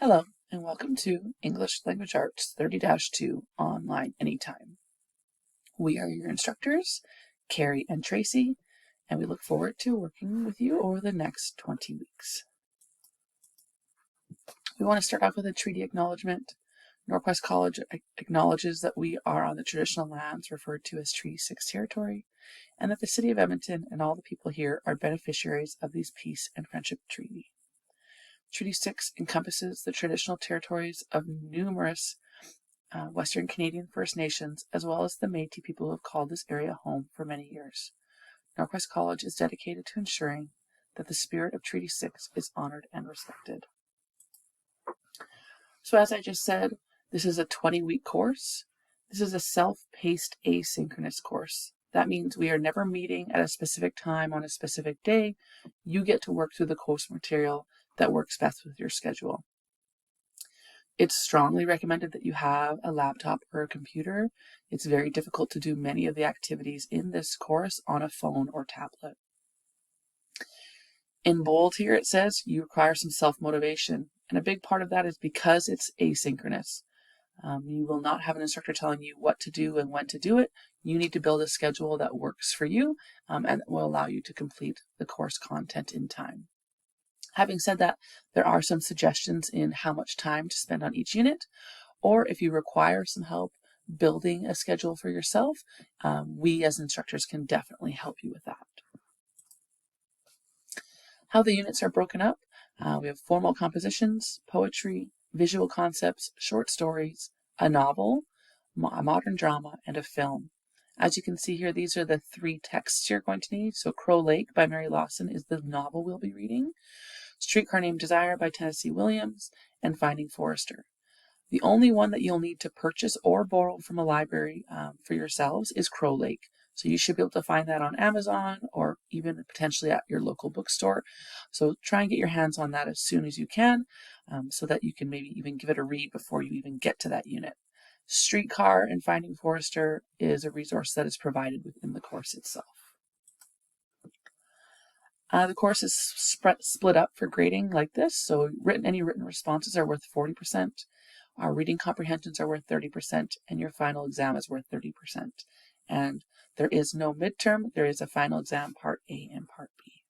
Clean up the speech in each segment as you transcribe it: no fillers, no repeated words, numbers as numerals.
Hello, and welcome to English Language Arts 30-2 online anytime. We are your instructors, Carrie and Tracy, and we look forward to working with you over the next 20 weeks. We want to start off with a treaty acknowledgement. Norquest College acknowledges that we are on the traditional lands referred to as Treaty 6 territory, and that the City of Edmonton and all the people here are beneficiaries of these peace and friendship treaty. Treaty 6 encompasses the traditional territories of numerous Western Canadian First Nations, as well as the Métis people who have called this area home for many years. Norquest College is dedicated to ensuring that the spirit of Treaty 6 is honored and respected. So as I just said, this is a 20-week course. This is a self-paced asynchronous course. That means we are never meeting at a specific time on a specific day. You get to work through the course material that works best with your schedule. It's strongly recommended that you have a laptop or a computer. It's very difficult to do many of the activities in this course on a phone or tablet. In bold here it says you require some self-motivation, and a big part of that is because it's asynchronous. You will not have an instructor telling you what to do and when to do it. You need to build a schedule that works for you and that will allow you to complete the course content in time. Having said that, there are some suggestions in how much time to spend on each unit, or if you require some help building a schedule for yourself, we as instructors can definitely help you with that. How the units are broken up, we have formal compositions, poetry, visual concepts, short stories, a novel, a modern drama, and a film. As you can see here, these are the three texts you're going to need. So Crow Lake by Mary Lawson is the novel we'll be reading. Streetcar Named Desire by Tennessee Williams, and Finding Forrester. The only one that you'll need to purchase or borrow from a library for yourselves is Crow Lake. So you should be able to find that on Amazon or even potentially at your local bookstore. So try and get your hands on that as soon as you can so that you can maybe even give it a read before you even get to that unit. Streetcar and Finding Forrester is a resource that is provided within the course itself. The course is split up for grading like this. So any written responses are worth 40%. Our reading comprehensions are worth 30%, and your final exam is worth 30%. And there is no midterm. There is a final exam, Part A and Part B.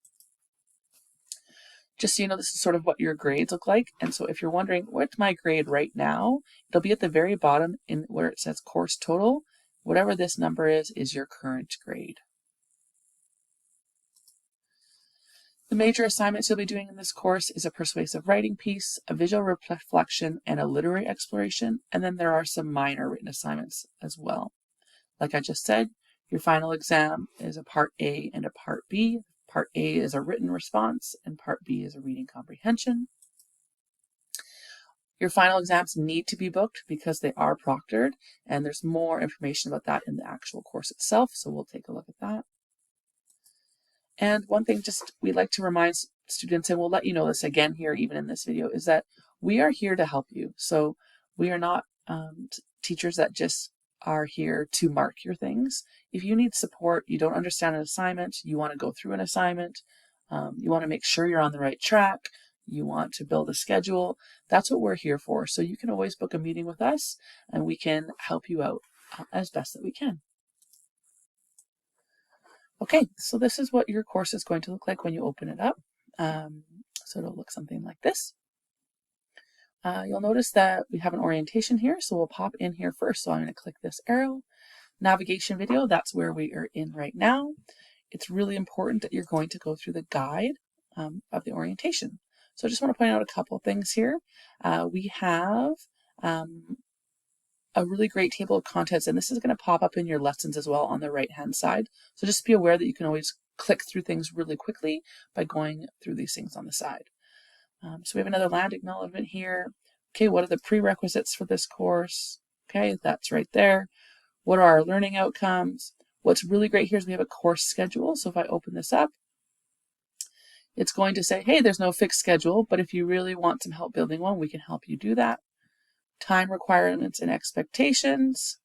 Just so you know, this is sort of what your grades look like. And so if you're wondering, what's my grade right now? It'll be at the very bottom in where it says course total. Whatever this number is your current grade. The major assignments you'll be doing in this course is a persuasive writing piece, a visual reflection, and a literary exploration, and then there are some minor written assignments as well. Like I just said, your final exam is a Part A and a Part B. Part A is a written response, and Part B is a reading comprehension. Your final exams need to be booked because they are proctored, and there's more information about that in the actual course itself, so we'll take a look at that. And one thing we like to remind students, and we'll let you know this again here even in this video, is that we are here to help you. So we are not teachers that just are here to mark your things. If you need support, you don't understand an assignment, you want to go through an assignment, you want to make sure you're on the right track, you want to build a schedule, that's what we're here for. So you can always book a meeting with us and we can help you out as best that we can. Okay, so this is what your course is going to look like when you open it up. So it'll look something like this. You'll notice that we have an orientation here, so we'll pop in here first. So I'm going to click this arrow. Navigation video, that's where we are in right now. It's really important that you're going to go through the guide of the orientation. So I just want to point out a couple things here. We have a really great table of contents, and this is going to pop up in your lessons as well on the right hand side. So just be aware that you can always click through things really quickly by going through these things on the side. So we have another land acknowledgement here. Okay, what are the prerequisites for this course? Okay, that's right there. What are our learning outcomes? What's really great here is we have a course schedule. So if I open this up, it's going to say, hey, there's no fixed schedule, but if you really want some help building one, we can help you do that. Time requirements and expectations,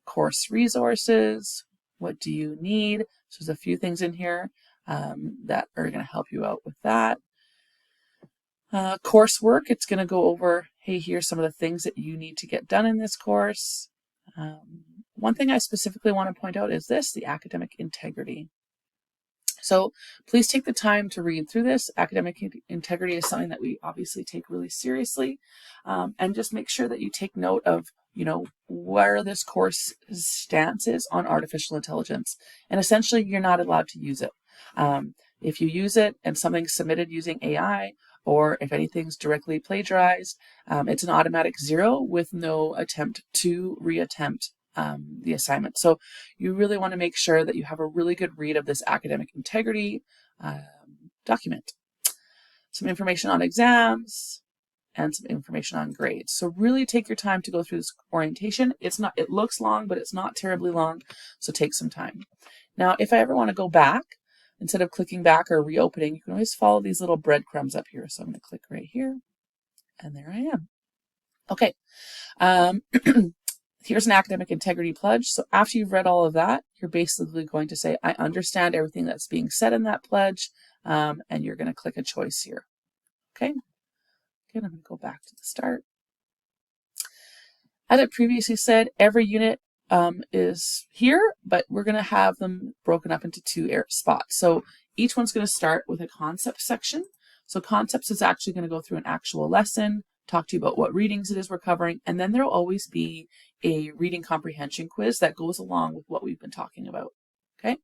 course resources, what do you need? So there's a few things in here that are going to help you out with that. Coursework, it's going to go over, hey, here's some of the things that you need to get done in this course. One thing I specifically want to point out is this, the academic integrity. So please take the time to read through this. Academic integrity is something that we obviously take really seriously, and just make sure that you take note of, where this course stance is on artificial intelligence. And essentially, you're not allowed to use it. If you use it and something's submitted using AI, or if anything's directly plagiarized, it's an automatic 0 with no attempt to reattempt the assignment. So you really want to make sure that you have a really good read of this academic integrity document. Some information on exams and some information on grades. So really take your time to go through this orientation. It looks long, but it's not terribly long. So take some time. Now, if I ever want to go back, instead of clicking back or reopening, you can always follow these little breadcrumbs up here. So I'm going to click right here, and there I am. Okay. Here's an academic integrity pledge. So after you've read all of that, you're basically going to say, I understand everything that's being said in that pledge, and you're going to click a choice here. Okay. Again, I'm going to go back to the start. As I previously said, every unit is here, but we're going to have them broken up into 2 spots. So each one's going to start with a concept section. So concepts is actually going to go through an actual lesson, talk to you about what readings it is we're covering, and then there'll always be a reading comprehension quiz that goes along with what we've been talking about. Okay,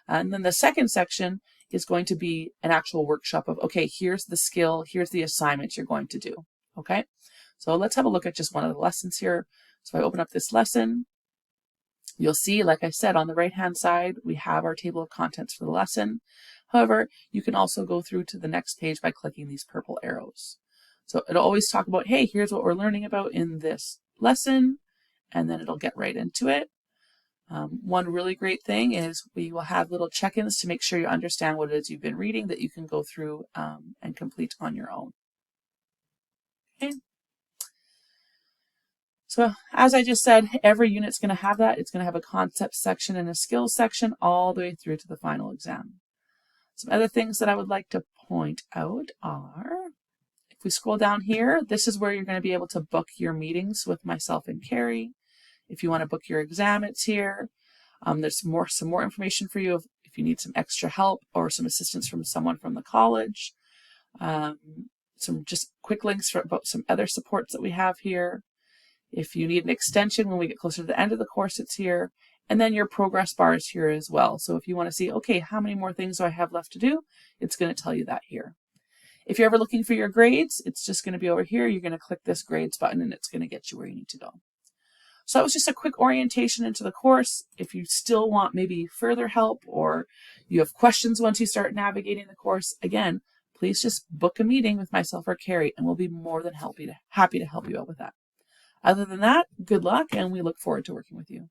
and then the second section is going to be an actual workshop of, okay, here's the skill, here's the assignment you're going to do. Okay, so let's have a look at just one of the lessons here. So I open up this lesson. You'll see, like I said, on the right-hand side, we have our table of contents for the lesson. However, you can also go through to the next page by clicking these purple arrows. So it'll always talk about, hey, here's what we're learning about in this lesson, and then it'll get right into it. One really great thing is we will have little check-ins to make sure you understand what it is you've been reading that you can go through and complete on your own. Okay. So as I just said, every unit's going to have that. It's going to have a concept section and a skills section all the way through to the final exam. Some other things that I would like to point out are, if we scroll down here, this is where you're going to be able to book your meetings with myself and Carrie. If you want to book your exam, it's here. There's some more information for you if you need some extra help or some assistance from someone from the college. Some just quick links for about some other supports that we have here. If you need an extension when we get closer to the end of the course, it's here. And then your progress bar is here as well. So if you want to see, okay, how many more things do I have left to do? It's going to tell you that here. If you're ever looking for your grades, it's just going to be over here. You're going to click this grades button and it's going to get you where you need to go. So that was just a quick orientation into the course. If you still want maybe further help or you have questions once you start navigating the course, again, please just book a meeting with myself or Carrie and we'll be more than happy to help you out with that. Other than that, good luck and we look forward to working with you.